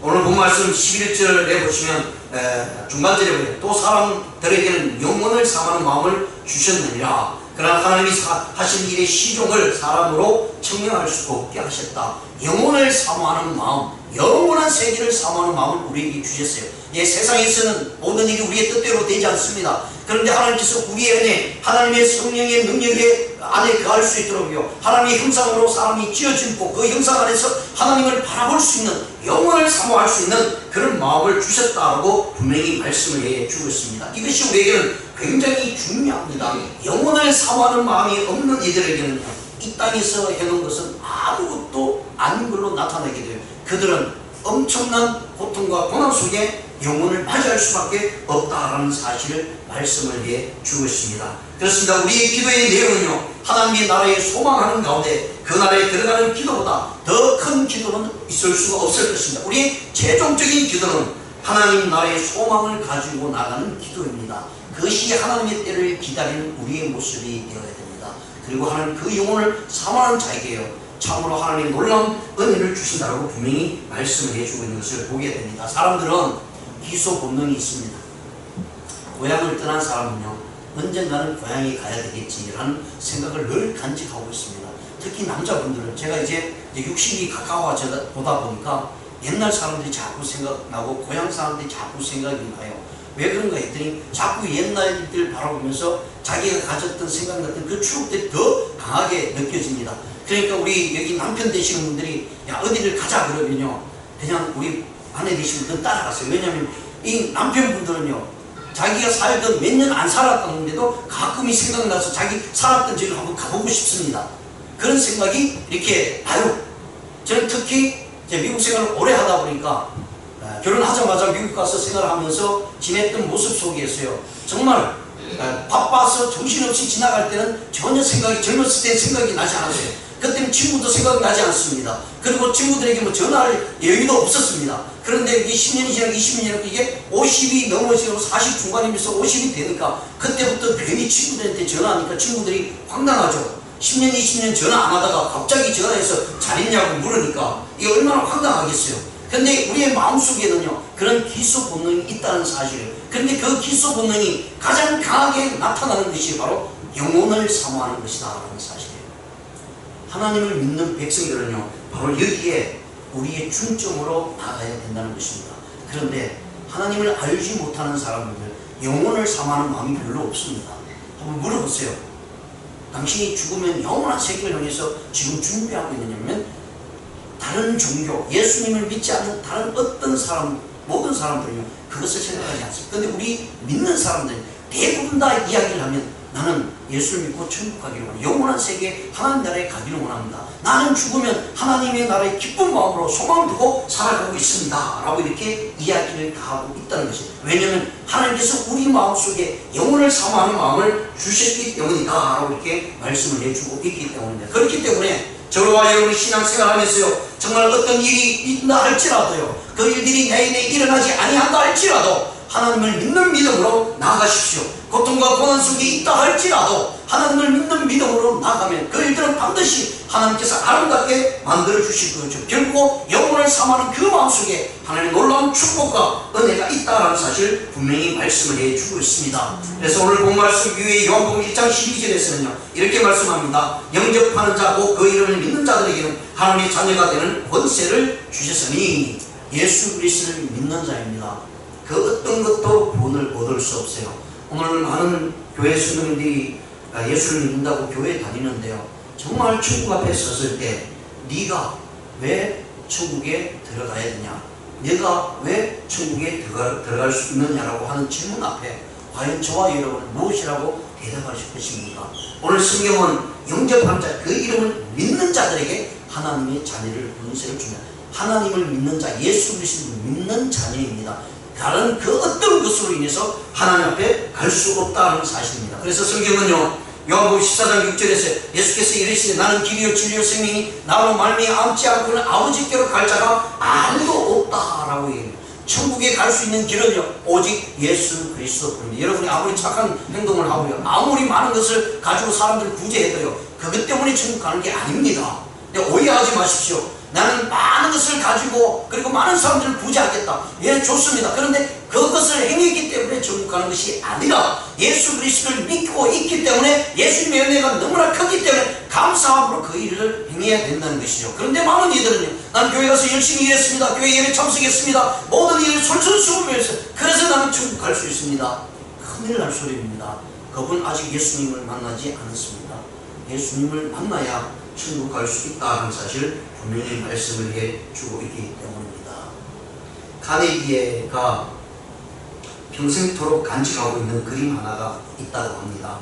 오늘 본 말씀 11절에 보시면 중간절에 보면 또 사람들에게는 영혼을 사모하는 마음을 주셨느니라. 그러나 하나님이 하신 일의 시종을 사람으로 청명할 수 없게 하셨다. 영혼을 사모하는 마음, 영원한 세계를 사모하는 마음을 우리에게 주셨어요. 예, 세상에서는 모든 일이 우리의 뜻대로 되지 않습니다. 그런데 하나님께서 우리의 은혜, 하나님의 성령의 능력에 안에 거할 수 있도록요 하나님의 형상으로 사람이 지어지고 그 형상 안에서 하나님을 바라볼 수 있는 영혼을 사모할 수 있는 그런 마음을 주셨다고 분명히 말씀을 해주고 있습니다. 이것이 우리에게는 굉장히 중요합니다. 영혼을 사모하는 마음이 없는 이들에게는 이 땅에서 해놓은 것은 아무것도 아닌 걸로 나타나게 돼요. 그들은 엄청난 고통과 고난 속에 영혼을 맞이할 수밖에 없다라는 사실을 말씀을 해주고 있습니다. 그렇습니다. 우리의 기도의 내용은요 하나님의 나라에 소망하는 가운데 그 나라에 들어가는 기도보다 더 큰 기도는 있을 수가 없을 것입니다. 우리의 최종적인 기도는 하나님 나라의 소망을 가지고 나가는 기도입니다. 그것이 하나님의 때를 기다리는 우리의 모습이 되어야 됩니다. 그리고 하나님 그 영혼을 사모하는 자에게요, 참으로 하나님 놀라운 은혜를 주신다고 분명히 말씀을 해주고 있는 것을 보게 됩니다. 사람들은 기소 본능이 있습니다. 고향을 떠난 사람은요, 언젠가는 고향에 가야 되겠지라는 생각을 늘 간직하고 있습니다. 특히 남자분들은, 제가 이제 60이 가까워져 보다 보니까 옛날 사람들이 자꾸 생각나고 고향 사람들이 자꾸 생각이 나요. 왜 그런가 했더니 자꾸 옛날 일들 바라보면서 자기가 가졌던 생각 같은 그 추억들이 더 강하게 느껴집니다. 그러니까 우리 여기 남편 되시는 분들이 야 어디를 가자 그러면요, 그냥 우리 아내 되시는 분들 따라가세요. 왜냐하면 이 남편분들은요, 자기가 살던 몇 년 안 살았다는데도 가끔이 생각나서 자기 살았던 지를 한번 가보고 싶습니다. 그런 생각이 이렇게 나요. 저는 특히 미국 생활을 오래 하다 보니까 결혼하자마자 미국 가서 생활하면서 지냈던 모습 속에서요, 정말 바빠서 정신없이 지나갈 때는 전혀 젊었을 때 생각이 나지 않았어요. 그때는 친구도 생각이 나지 않습니다. 그리고 친구들에게 뭐 전화할 여유도 없었습니다. 그런데 이게 10년이 지나고 20년이 지나고 이게 50이 넘어지고 40 중반이면서 50이 되니까 그때부터 괜히 친구들한테 전화하니까 친구들이 황당하죠. 10년, 20년 전화 안 하다가 갑자기 전화해서 잘 있냐고 물으니까 이게 얼마나 황당하겠어요. 근데 우리의 마음속에는요, 그런 기소 본능이 있다는 사실이에요. 그런데 그 기소 본능이 가장 강하게 나타나는 것이 바로 영혼을 사모하는 것이다 라는 사실이에요. 하나님을 믿는 백성들은요, 바로 여기에 우리의 중점으로 나가야 된다는 것입니다. 그런데 하나님을 알지 못하는 사람들, 영혼을 사모하는 마음이 별로 없습니다. 한번 물어보세요. 당신이 죽으면 영원한 세계를 향해서 지금 준비하고 있느냐면, 다른 종교, 예수님을 믿지 않는 다른 어떤 사람, 모든 사람들은요, 그것을 생각하지 않습니다. 그런데 우리 믿는 사람들 대부분 다 이야기를 하면, 나는 예수를 믿고 천국 가기를 원합니다. 영원한 세계 하나님 나라에 가기를 원합니다. 나는 죽으면 하나님의 나라에 기쁜 마음으로 소망을 두고 살아가고 있습니다 라고 이렇게 이야기를 다 하고 있다는 것이에요. 왜냐하면 하나님께서 우리 마음속에 영혼을 사모하는 마음을 주셨기 때문이다 라고 이렇게 말씀을 해주고 있기 때문입니다. 그렇기 때문에 저와 여러분이 신앙생활하면서요, 정말 어떤 일이 있다 할지라도요, 그 일들이 내일에 일어나지 아니한다 할지라도 하나님을 믿는 믿음으로 나아가십시오. 고통과 고난 속에 있다 할지라도 하나님을 믿는 믿음으로 나아가면 그 일들은 반드시 하나님께서 아름답게 만들어 주실 거죠. 결국 영혼을 사모하는 그 마음속에 하나님의 놀라운 축복과 은혜가 있다는 사실 분명히 말씀을 해주고 있습니다. 그래서 오늘 본 말씀 위에 요한복음 1장 12절에서는요 이렇게 말씀합니다. 영접하는 자 곧 그 이름을 믿는 자들에게는 하나님의 자녀가 되는 권세를 주셨으니, 예수 그리스도를 믿는 자입니다. 그 어떤 것도 본을 얻을 수 없어요. 오늘 많은 교회 수능들이 예수를 믿는다고 교회에 다니는데요, 정말 천국 앞에 섰을 때 네가 왜 천국에 들어가야 되냐, 네가 왜 천국에 들어갈 수 있느냐라고 하는 질문 앞에 과연 저와 여러분은 무엇이라고 대답하실 것입니까? 오늘 성경은 영접한 자, 그 이름을 믿는 자들에게 하나님의 자녀를 권세를 줍니다. 하나님을 믿는 자, 예수 그리스도를 믿는 자녀입니다. 다른 그 어떤 것으로 인해서 하나님 앞에 갈 수 없다는 사실입니다. 그래서 성경은요, 요한복음 14장 6절에서 예수께서 이르시되 나는 길이요 진리요 생명이 나로 말미암지 않고는 아버지께로 갈 자가 아무도 없다라고 얘기해요. 천국에 갈 수 있는 길은요 오직 예수 그리스도뿐입니다. 여러분이 아무리 착한 행동을 하고요, 아무리 많은 것을 가지고 사람들을 구제해도요, 그것 때문에 천국 가는 게 아닙니다. 오해하지 마십시오. 나는 많은 것을 가지고 그리고 많은 사람들을 구제하겠다. 예, 좋습니다. 그런데 그것을 행했기 때문에 천국 가는 것이 아니라 예수 그리스도를 믿고 있기 때문에 예수님의 은혜가 너무나 크기 때문에 감사함으로 그 일을 행해야 된다는 것이죠. 그런데 많은 이들은요, 난 교회 가서 열심히 일했습니다. 교회 예배 참석했습니다. 모든 일을 솔선수범해서 그래서 나는 천국 갈 수 있습니다. 큰일 날 소리입니다. 그분 아직 예수님을 만나지 않았습니다. 예수님을 만나야 천국 갈 수 있다는 사실 분명히 말씀을 해주고 있기 때문입니다. 카네기가 평생토록 간직하고 있는 그림 하나가 있다고 합니다.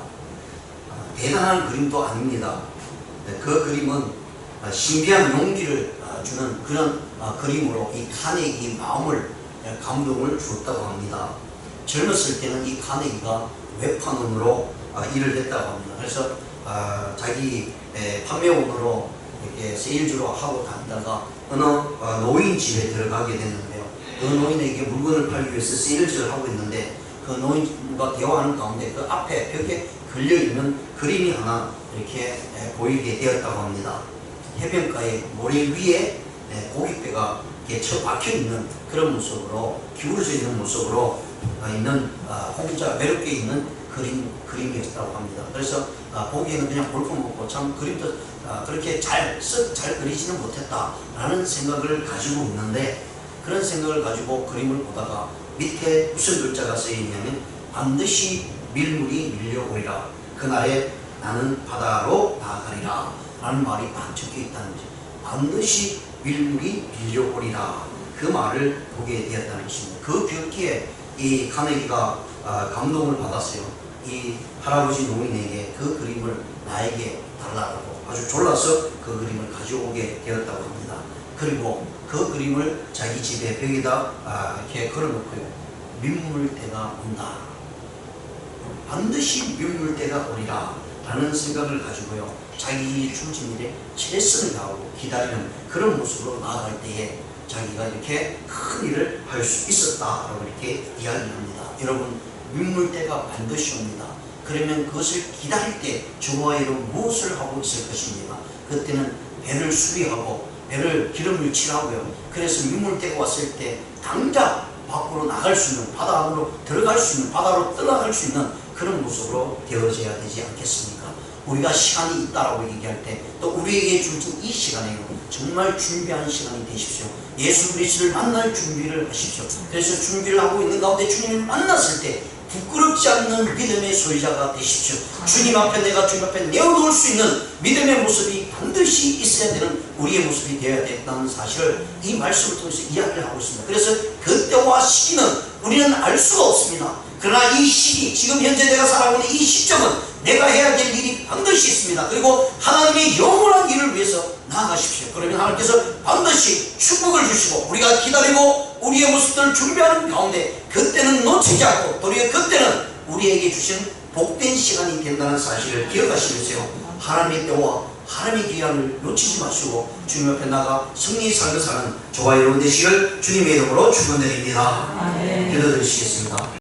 대단한 그림도 아닙니다. 그 그림은 신비한 용기를 주는 그런 그림으로 이 카네기 마음을 감동을 주었다고 합니다. 젊었을 때는 이 카네기가 웹판원으로 일을 했다고 합니다. 그래서 자기 판매원으로 이렇게 세일즈로 하고 다니다가 어느 노인 집에 들어가게 됐는데요, 그 노인에게 물건을 팔기 위해서 세일즈를 하고 있는데 그 노인과 대화하는 가운데 그 앞에 벽에 걸려있는 그림이 하나 이렇게 보이게 되었다고 합니다. 해변가의 모래 위에 고깃배가 이렇게 처박혀있는 그런 모습으로, 기울어져 있는 모습으로 있는, 혼자 외롭게 있는 그림이었다고 합니다. 그래서 보기에는 그냥 볼품없고 참 그림도 그렇게 잘 그리지는 못했다라는 생각을 가지고 있는데, 그런 생각을 가지고 그림을 보다가 밑에 무슨 글자가 쓰여있냐면 반드시 밀물이 밀려오리라, 그날에 나는 바다로 나아가리라 라는 말이 딱 적혀있다는 거죠. 반드시 밀물이 밀려오리라, 그 말을 보게 되었다는 것입니다. 그 벽기에 이 카네기가 감동을 받았어요. 이 할아버지 노인에게 그 그림을 나에게 달라고 아주 졸라서 그 그림을 가져오게 되었다고 합니다. 그리고 그 그림을 자기 집에 벽에다 이렇게 걸어놓고요. 민물때가 온다, 반드시 민물때가 오리라 라는 생각을 가지고요, 자기 중심일에 최선을 다하고 기다리는 그런 모습으로 나아갈 때에 자기가 이렇게 큰 일을 할 수 있었다라고 이렇게 이야기합니다. 여러분, 민물때가 반드시 옵니다. 그러면 그것을 기다릴 때 저와 여러분 무엇을 하고 있을 것입니까? 그때는 배를 수리하고 배를 기름을 칠하고요. 그래서 민물때가 왔을 때 당장 밖으로 나갈 수 있는, 바다 안으로 들어갈 수 있는, 바다로 떠나갈 수 있는 그런 모습으로 되어져야 되지 않겠습니까? 우리가 시간이 있다라고 얘기할 때 또 우리에게 주신 이 시간에요, 정말 준비하는 시간이 되십시오. 예수 그리스도를 만날 준비를 하십시오. 그래서 준비를 하고 있는 가운데 주님을 만났을 때 부끄럽지 않는 믿음의 소유자가 되십시오. 주님 앞에, 내가 주님 앞에 내어놓을 수 있는 믿음의 모습이 반드시 있어야 되는 우리의 모습이 되어야 된다는 사실을 이 말씀을 통해서 이야기를 하고 있습니다. 그래서 그때와 시기는 우리는 알 수가 없습니다. 그러나 이 시기, 지금 현재 내가 살아가고 있는 이 시점은 내가 해야 될 일이 반드시 있습니다. 그리고 하나님의 영원한 일을 위해서 나아가십시오. 그러면 하나님께서 반드시 축복을 주시고, 우리가 기다리고 우리의 모습들을 준비하는 가운데 그때는 놓치지 않고 도리어 그때는 우리에게 주신 복된 시간이 된다는 사실을 기억하시면서요, 하나님의 때와 하나님의 기한을 놓치지 마시고 주님 앞에 나가 승리의 삶을 사는 저와 여러분 되시길 주님의 이름으로 축원드립니다. 기도드리시겠습니다.